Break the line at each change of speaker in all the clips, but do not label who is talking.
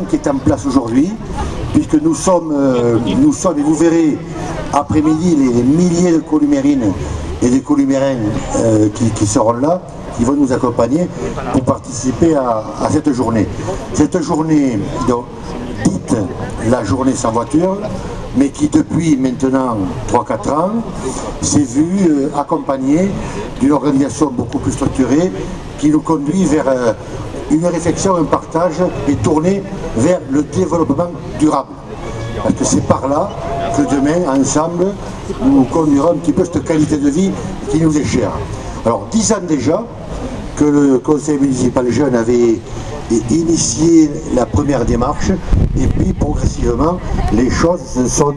qui est en place aujourd'hui, puisque nous sommes, et vous verrez après-midi les milliers de columérines et des columérins qui seront là, qui vont nous accompagner pour participer à cette journée. Cette journée, donc, dite la journée sans voiture, mais qui depuis maintenant 3-4 ans s'est vue accompagnée d'une organisation beaucoup plus structurée qui nous conduit vers une réflexion, un partage et tourné vers le développement durable. Parce que c'est par là que demain, ensemble, nous conduirons un petit peu cette qualité de vie qui nous est chère. Alors, 10 ans déjà que le conseil municipal jeune avait initié la première démarche, et puis progressivement, les choses se sont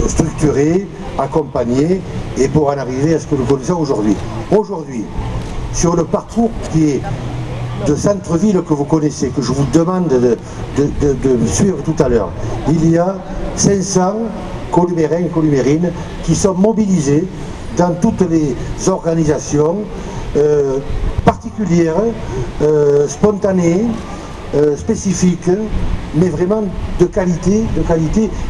structurées, accompagnées, et pour en arriver à ce que nous connaissons aujourd'hui. Aujourd'hui, sur le parcours qui est de centre-ville que vous connaissez, que je vous demande de suivre tout à l'heure, il y a 500 columérins et columérines qui sont mobilisés dans toutes les organisations particulières, spontanées, spécifiques, mais vraiment de qualité,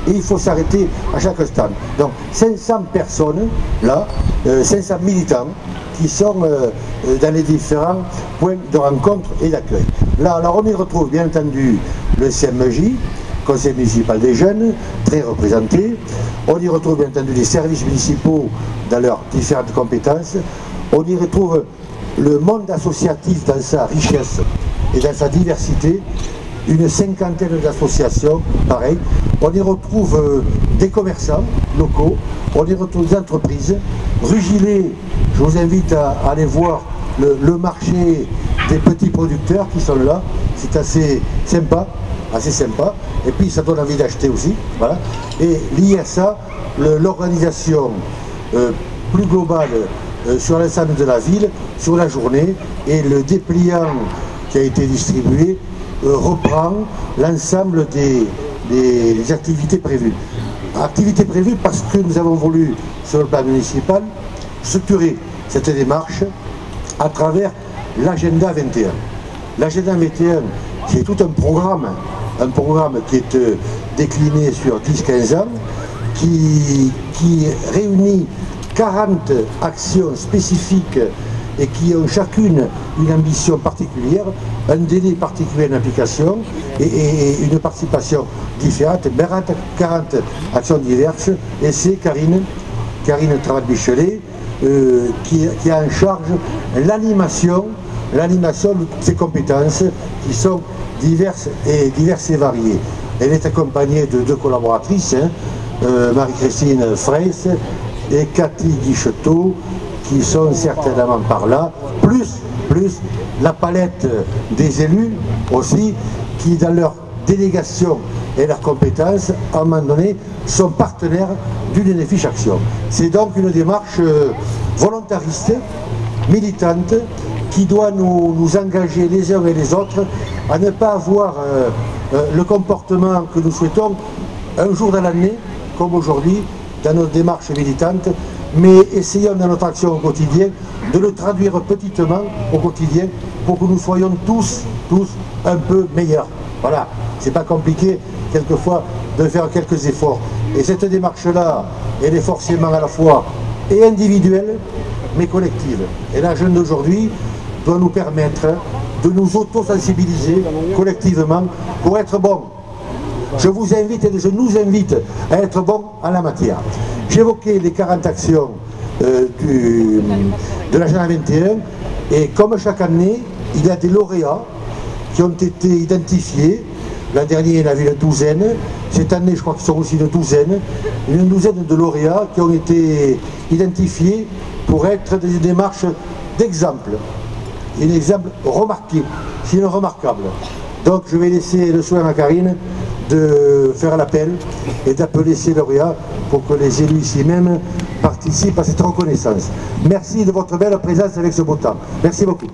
et il faut s'arrêter à chaque stand. Donc 500 personnes, là, 500 militants, qui sont dans les différents points de rencontre et d'accueil. Là, alors on y retrouve bien entendu le CMJ, Conseil municipal des jeunes, très représenté. On y retrouve bien entendu les services municipaux dans leurs différentes compétences. On y retrouve le monde associatif dans sa richesse et dans sa diversité, une cinquantaine d'associations, pareil. On y retrouve des commerçants locaux, on y retrouve des entreprises. Rue Gilet, je vous invite à aller voir le marché des petits producteurs qui sont là, c'est assez sympa, et puis ça donne envie d'acheter aussi, voilà. Et lié à ça, l'organisation plus globale sur l'ensemble de la ville, sur la journée, et le dépliant qui a été distribué reprend l'ensemble des activités prévues. Activités prévues parce que nous avons voulu, sur le plan municipal, structurer cette démarche à travers l'agenda 21. L'agenda 21, qui est tout un programme qui est décliné sur 10-15 ans, qui réunit 40 actions spécifiques et qui ont chacune une ambition particulière, un délai particulier d'application et une participation différente, 40 actions diverses, et c'est Karine Traval-Bichelet qui a en charge l'animation de ces compétences qui sont diverses et variées. Elle est accompagnée de 2 collaboratrices, Marie-Christine Fraisse et Cathy Guichetot, qui sont certainement par là, plus la palette des élus aussi, qui dans leur délégation et leurs compétences, à un moment donné, sont partenaires d'une Fiche Action. C'est donc une démarche volontariste, militante, qui doit nous engager les uns et les autres à ne pas avoir le comportement que nous souhaitons un jour dans l'année, comme aujourd'hui, dans nos démarches militantes, mais essayons dans notre action au quotidien de le traduire petitement au quotidien pour que nous soyons tous un peu meilleurs. Voilà, c'est pas compliqué quelquefois de faire quelques efforts. Et cette démarche-là, elle est forcément à la fois et individuelle, mais collective. Et la jeune d'aujourd'hui doit nous permettre de nous auto-sensibiliser collectivement pour être bons. Je vous invite et je nous invite à être bons en la matière. J'évoquais les 40 actions de l'agenda 21, et comme chaque année, il y a des lauréats qui ont été identifiés. L'an dernier, il y en avait une douzaine. Cette année, je crois qu'ils sont aussi une douzaine de lauréats qui ont été identifiés pour être des démarches d'exemple. Un exemple remarqué, sinon remarquable. Donc je vais laisser le soin à Karine de faire l'appel et d'appeler ces lauréats pour que les élus ici même participent à cette reconnaissance. Merci de votre belle présence avec ce beau temps. Merci beaucoup.